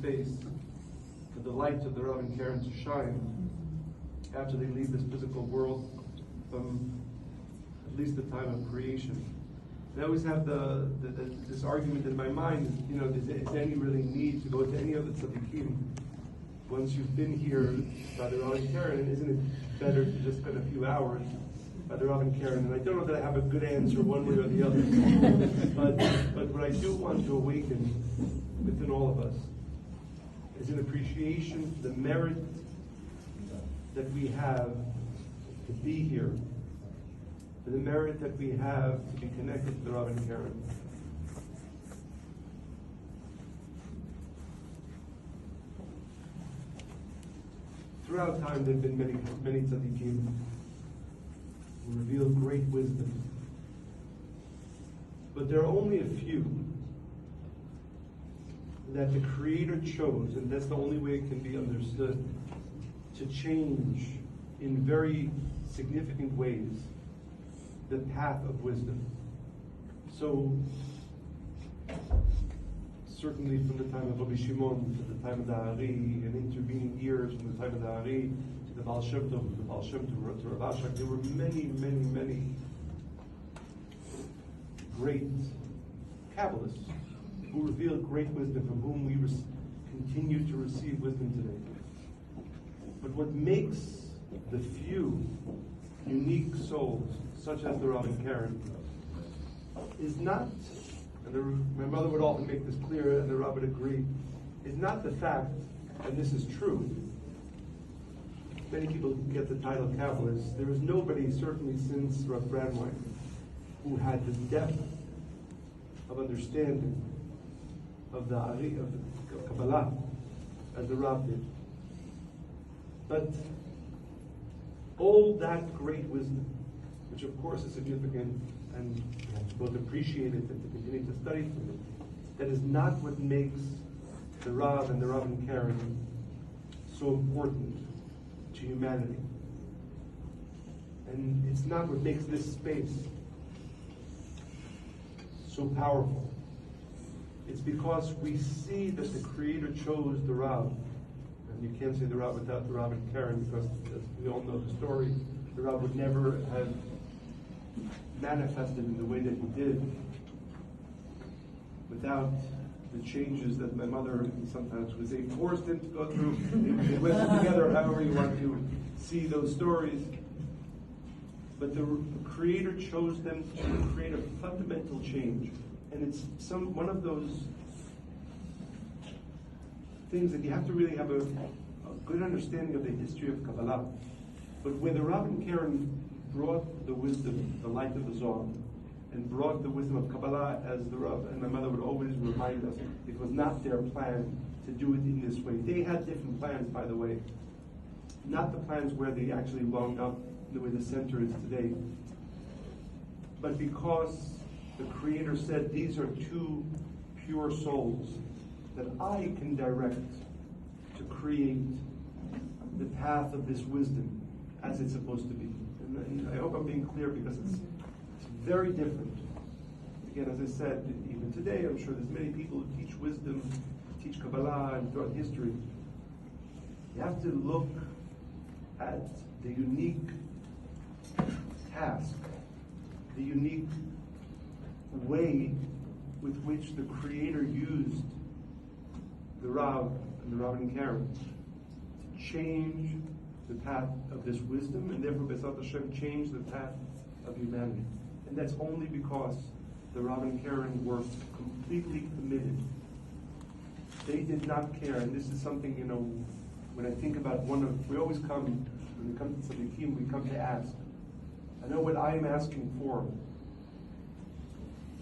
space for the light of the Rav and Karen to shine after they leave this physical world from at least the time of creation. And I always have this argument in my mind, is there any really need to go to any of the tzaddikim once you've been here by the Rav and Karen? And isn't it better to just spend a few hours by the Rav and Karen? And I don't know that I have a good answer one way or the other, but what I do want to awaken within all of us is an appreciation for the merit that we have to be here, for the merit that we have to be connected to the Rav and Karen. Throughout time, there have been many tzaddikim who reveal great wisdom, but there are only a few that the Creator chose, and that's the only way it can be understood, to change in very significant ways the path of wisdom. So, certainly from the time of Rabbi Shimon to the time of the Ari, and intervening years from the time of the Ari to the Baal Shem Tov, to Rav Ashak, there were many great Kabbalists who revealed great wisdom, from whom we continue to receive wisdom today. But what makes the few unique souls, such as the Rav and Karen, is not, and my mother would often make this clear, and the Rav would agree, is not the fact, and this is true, many people get the title Kabbalist. There is nobody, certainly since Rav Brandwein, who had the depth of understanding of the Ari, of the Kabbalah, as the Rav did. But all that great wisdom, which of course is significant, and we have to both appreciate it and to continue to study from it, that is not what makes the Rav and the Rav and Karen so important to humanity. And it's not what makes this space so powerful. It's because we see that the Creator chose the Rav, and you can't say the Rav without the Rav and Karen, because as we all know the story, the Rav would never have manifested in the way that he did without the changes that my mother sometimes was forced him to go through. They went together, however you want to see those stories. But the Creator chose them to create a fundamental change. And it's one of those things that you have to really have a good understanding of the history of Kabbalah. But when the Rav and Karen brought the wisdom, the light of the Zohar, and brought the wisdom of Kabbalah, as the Rav and my mother would always remind us, it was not their plan to do it in this way. They had different plans, by the way. Not the plans where they actually wound up the way the center is today. But because the Creator said, these are two pure souls that I can direct to create the path of this wisdom as it's supposed to be. And I hope I'm being clear, because it's very different. Again, as I said, even today, I'm sure there's many people who teach wisdom, teach Kabbalah, and throughout history. You have to look at the unique task, the unique way with which the Creator used the Rav and the Rav and Karen to change the path of this wisdom, and therefore B'ezrat Hashem change the path of humanity. And that's only because the Rav and Karen were completely committed. They did not care, and this is something, when I think about we always come, when we come to tzaddikim, we come to ask. I know what I am asking for,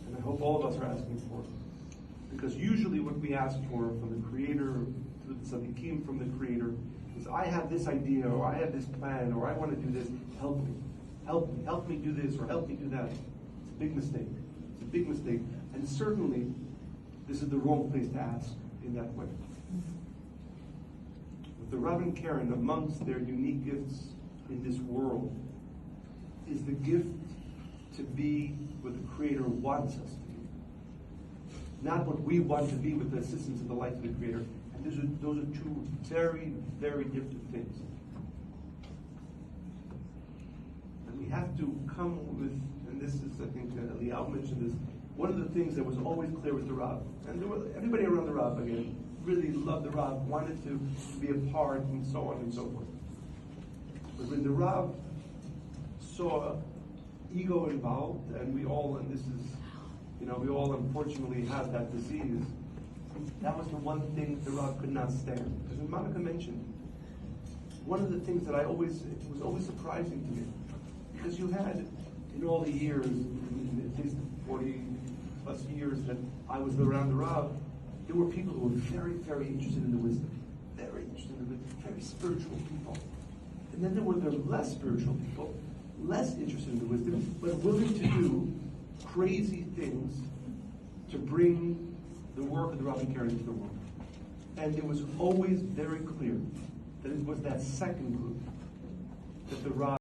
and I hope all of us are asking for. Because usually what we ask for from the Creator, to the tzaddikim from the Creator, is I have this idea, or I have this plan, or I want to do this, help me. Help me do this, or help me do that. It's a big mistake. It's a big mistake. And certainly, this is the wrong place to ask in that way. With the Rav and Karen, amongst their unique gifts in this world, is the gift to be what the Creator wants us to be. Not what we want to be with the assistance of the light of the Creator. And there's those are two very, very different things. And we have to come with, and this is, I think, Liao mentioned this, one of the things that was always clear with the Rav, and everybody around the Rav, again, really loved the Rav, wanted to be a part, and so on and so forth. But when the Rav saw ego involved, and we all, and this is, we all unfortunately have that disease, that was the one thing the Rav could not stand. As Monica mentioned, one of the things that it was always surprising to me, because you had, in all the years, in at least 40 plus years that I was around the Rav, there were people who were very, very interested in the wisdom, very interested in the wisdom, very spiritual people. And then there were the less spiritual people, less interested in the wisdom, but willing to do crazy things to bring the work of the Rav Karen into the world. And it was always very clear that it was that second group that the Rav